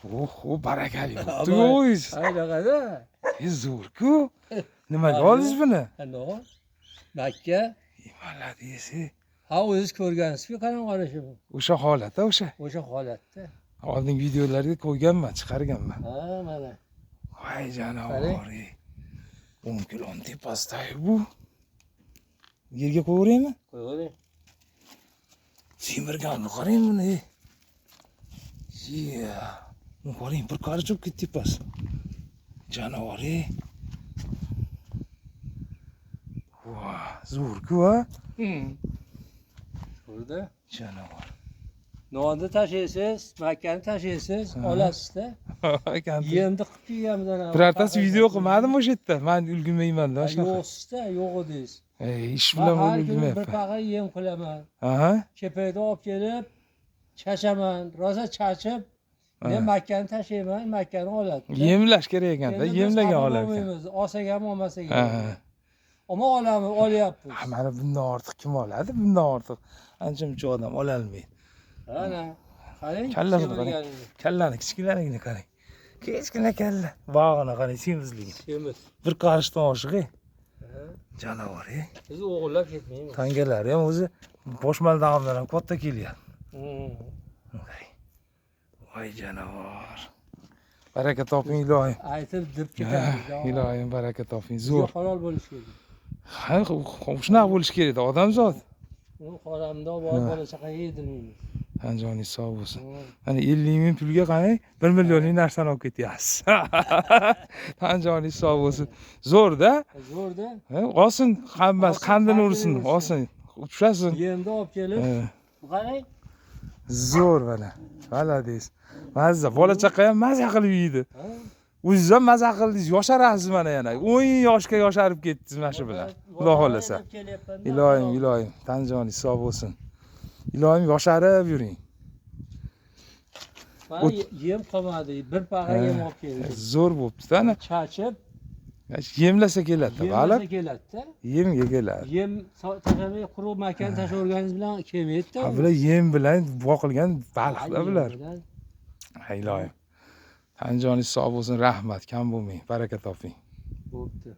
Oho, barakali bo'pti o'zingiz. Qanaqada? Zo'r-ku. Nimaga oldingiz buni? Qanaqa? Makka. Malades. Ha, o'zingiz ko'rgansiz-ku, qanaqa qarashi bu? O'sha holat-a o'sha. O'sha holatda. Oldingi videolarga qo'yganman, chiqarganman. Ha, mana. Voy janob. 10 kiloni tepasida bu. Yerga qo'yaveraymi? Qo'yavering. Semirganmi qarang buni. Siya. Bu qarang, bir qarich olib ketdi tepasi. Janob. Voy, zo'r-ku ha? Burada. Janob. Nonni tashlaysiz, makkani tashlaysiz, olasizda. Yemni qilib kelganmidan. Birortasi video qilmadimi o'sha yerda? Men ulgurmayman-da shunaqa. Yo'qsizda, yo'q edingiz. Ish bilan Har kuni bir ulgurmayapman. paqa yem qilaman. Aha. Kepakda olib kelib, chachaman, rosa chachib, men makkani tashlayman, makkani oladi. Yemlash kerak ekanda, yemlagan olar ekan. Olsak ham, olmasak ham. Ammo olamiz, olyapmiz. Mana bundan ortiq kim oladi? Bundan ortiq ancha-muncha odam ola olmaydi. Ana, qarang. Kallasini qarang. Kallani kichkinaligini qarang. Kichkina kalla. Bog'ini qarang, semizligi. Semiz. Bir qarishdan oshiq-ey. Janovar, Biz o'g'irlab ketmaymiz. Tangalari ham o'zi boshmal dag'imdan ham katta kelyapti. Voy janovar. Baraka toping ilohim. Aytib deb ketamiz. Ilohim baraka toping. Zo'r. Halol bo'lish kerak. Ha, shunaqa bo'lish kerak edi, odamzod. U xoramda bor bola chaqa yedirmaymiz. Anjoningiz sog' bo'lsin. Mana 50 ming pulga qarang, 1 millionlik narsani olib ketyapsiz. Anjoningiz sog' bo'lsin. Zo'r-da? Zo'rda. Olsin, hammasi qandini ursin, olsin. Ushlasin. Yemni olib kelib, qarang. Zo'r mana. Malades. Mazza, bola chaqa ham mazza qilib yeydi. O'zingiz ham mazza qildingiz, yosharasiz mana yana. 10 yoshga yosharib ketdingiz mana shu bilan. Xudo xolasa. Ilohim, tanjoningiz sog' bo'lsin. Ilohim yosharib yuring. Mana yem qolmadi, bir paqa yem olib keldik. Zo'r bo'pti-da ana. Chachib, Yemlasa keladi, yemlasa keladi-da. Yemga keladi. Yem tashamay quruq makani tashaverganingiz bilan kelmaydi-da. Ha, bular yem bilan boqilgan baliqda bular. Ilohim. Tanjoningiz sog' bo'lsin, rahmat, kam bo'lmang, baraka toping. Bo'pti.